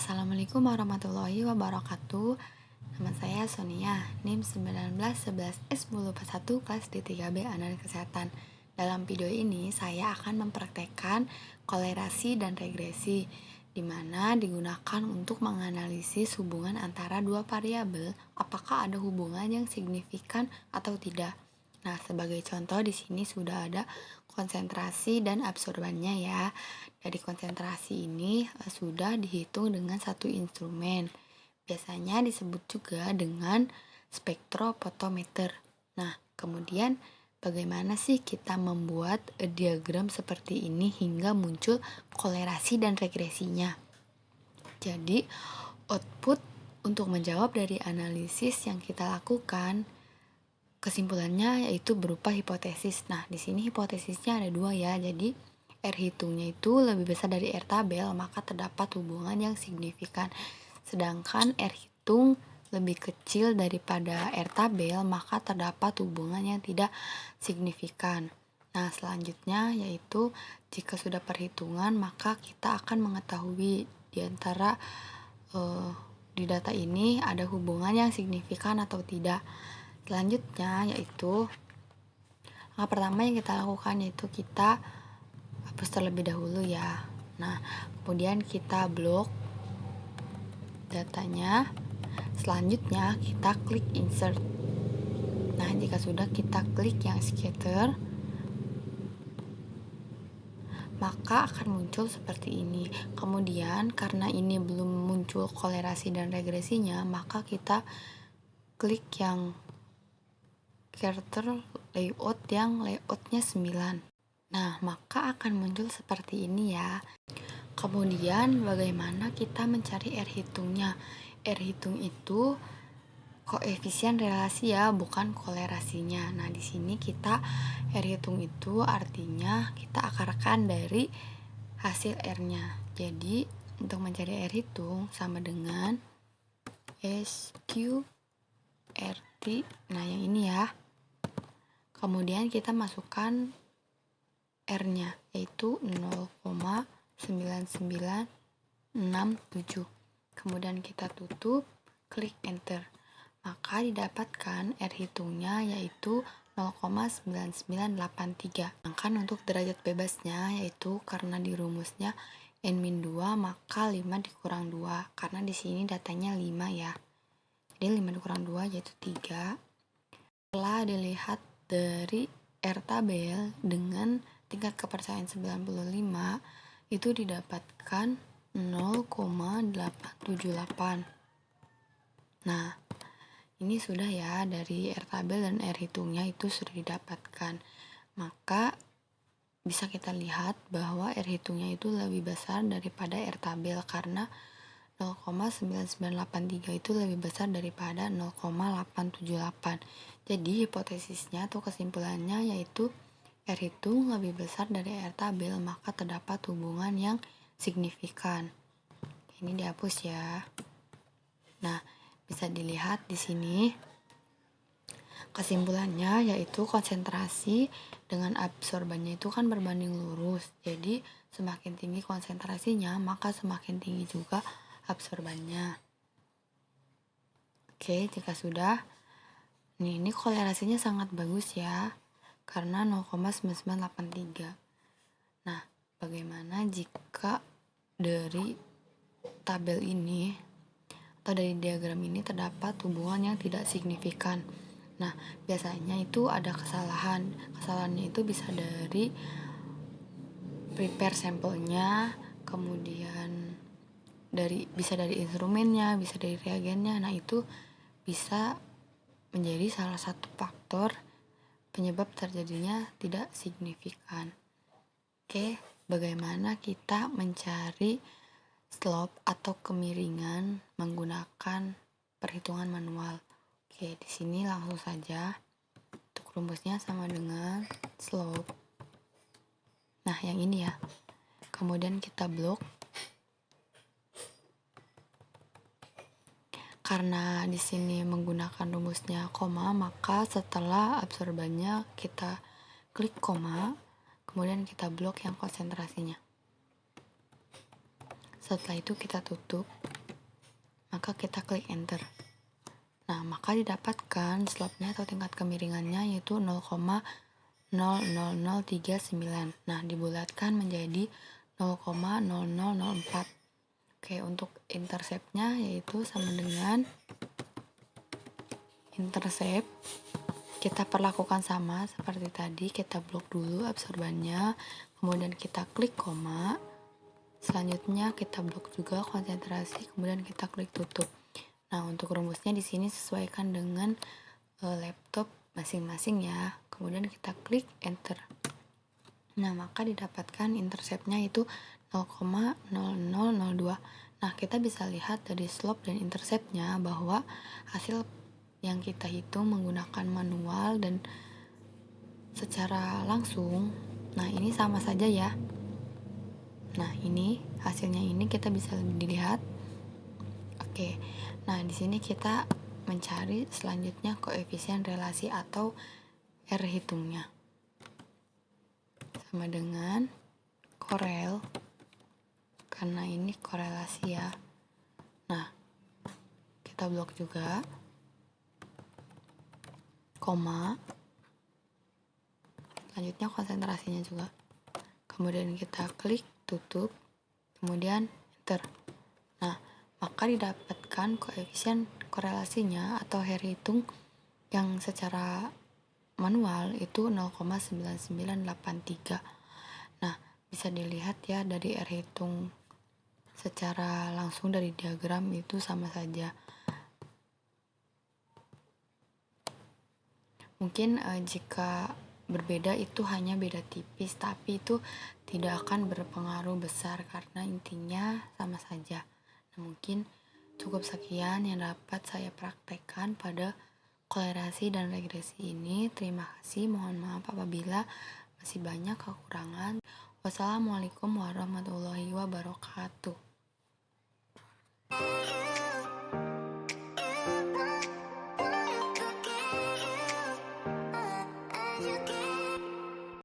Assalamualaikum warahmatullahi wabarakatuh. Nama saya Sonia, NIM 1911S1041 kelas D3B Analisis Kesehatan. Dalam video ini saya akan mempraktekkan kolerasi dan regresi, di mana digunakan untuk menganalisis hubungan antara dua variabel, apakah ada hubungan yang signifikan atau tidak. Nah, sebagai contoh di sini sudah ada konsentrasi dan absorbannya ya. Dari konsentrasi ini sudah dihitung dengan satu instrumen. Biasanya disebut juga dengan spektrofotometer. Nah, kemudian bagaimana sih kita membuat diagram seperti ini hingga muncul kolerasi dan regresinya? Jadi, output untuk menjawab dari analisis yang kita lakukan, kesimpulannya yaitu berupa hipotesis. Nah, di sini hipotesisnya ada dua ya. Jadi, R hitungnya itu lebih besar dari R tabel, maka terdapat hubungan yang signifikan. Sedangkan R hitung lebih kecil daripada R tabel, maka terdapat hubungan yang tidak signifikan. Nah, selanjutnya yaitu jika sudah perhitungan, maka kita akan mengetahui di antara di data ini ada hubungan yang signifikan atau tidak. Selanjutnya yaitu langkah pertama yang kita lakukan yaitu kita hapus terlebih dahulu ya. Nah, kemudian kita blok datanya. Selanjutnya kita klik insert. Nah, jika sudah kita klik yang scatter, maka akan muncul seperti ini. Kemudian karena ini belum muncul kolerasi dan regresinya, maka kita klik yang character layout yang layoutnya 9. Nah, maka akan muncul seperti ini ya. Kemudian bagaimana kita mencari R hitungnya? R hitung itu koefisien relasi ya, bukan kolerasinya. Nah, di sini kita R hitung itu artinya kita akarkan dari hasil R-nya. Jadi, untuk mencari R hitung sama dengan SQRT. Nah, yang ini ya. Kemudian kita masukkan R-nya yaitu 0,9967. Kemudian kita tutup, klik enter. Maka didapatkan R hitungnya yaitu 0,9983. Sedangkan untuk derajat bebasnya yaitu karena di rumusnya N-2 maka 5 dikurang 2. Karena di sini datanya 5 ya. Jadi 5 dikurang 2 yaitu 3. Setelah dilihat dari R tabel dengan tingkat kepercayaan 95 itu didapatkan 0,878. Nah, ini sudah ya, dari R tabel dan R hitungnya itu sudah didapatkan. Maka bisa kita lihat bahwa R hitungnya itu lebih besar daripada R tabel karena 0,9983 itu lebih besar daripada 0,878. Jadi hipotesisnya atau kesimpulannya yaitu R hitung lebih besar dari R tabel, maka terdapat hubungan yang signifikan. Ini dihapus ya. Nah, bisa dilihat di sini kesimpulannya yaitu konsentrasi dengan absorbannya itu kan berbanding lurus. Jadi semakin tinggi konsentrasinya, maka semakin tinggi juga absorbannya. Oke, jika sudah, ini kolerasinya sangat bagus ya, karena 0,9983. Nah, bagaimana jika dari tabel ini atau dari diagram ini terdapat hubungan yang tidak signifikan? Nah, biasanya itu ada kesalahan. Kesalahannya itu bisa dari prepare sampelnya, kemudian bisa dari instrumennya, bisa dari reagennya. Nah, itu bisa menjadi salah satu faktor penyebab terjadinya tidak signifikan. Oke, bagaimana kita mencari slope atau kemiringan menggunakan perhitungan manual? Oke, di sini langsung saja. Untuk rumusnya sama dengan slope. Nah, yang ini ya. Kemudian kita blok. Karena di sini menggunakan rumusnya koma, maka setelah absorbannya kita klik koma, kemudian kita blok yang konsentrasinya. Setelah itu kita tutup. maka kita klik enter. Nah, maka didapatkan slope-nya atau tingkat kemiringannya yaitu 0,00039. Nah, dibulatkan menjadi 0,0004. Oke, untuk intercept-nya yaitu sama dengan intercept. Kita perlakukan sama seperti tadi, kita blok dulu absorbannya, kemudian kita klik koma. Selanjutnya kita blok juga konsentrasi, kemudian kita klik tutup. Nah, untuk rumusnya di sini sesuaikan dengan laptop masing-masing ya. Kemudian kita klik enter. Nah, maka didapatkan interceptnya itu 0,0002. Nah, kita bisa lihat dari slope dan interceptnya bahwa hasil yang kita hitung menggunakan manual dan secara langsung, nah ini sama saja ya. Nah, ini hasilnya ini kita bisa dilihat. Oke. Nah, di sini kita mencari selanjutnya koefisien relasi atau R hitungnya. Sama dengan korel, karena ini korelasi ya. Nah, kita blok juga, koma, selanjutnya konsentrasinya juga. Kemudian kita klik tutup, kemudian enter. Nah, maka didapatkan koefisien korelasinya atau R hitung yang secara manual itu 0,9983. Nah, bisa dilihat ya dari R hitung secara langsung dari diagram itu sama saja. Mungkin jika berbeda itu hanya beda tipis, tapi itu tidak akan berpengaruh besar karena intinya sama saja. Nah, mungkin cukup sekian yang dapat saya praktekkan pada kolerasi dan regresi ini. Terima kasih, mohon maaf apabila masih banyak kekurangan. Wassalamualaikum warahmatullahi wabarakatuh.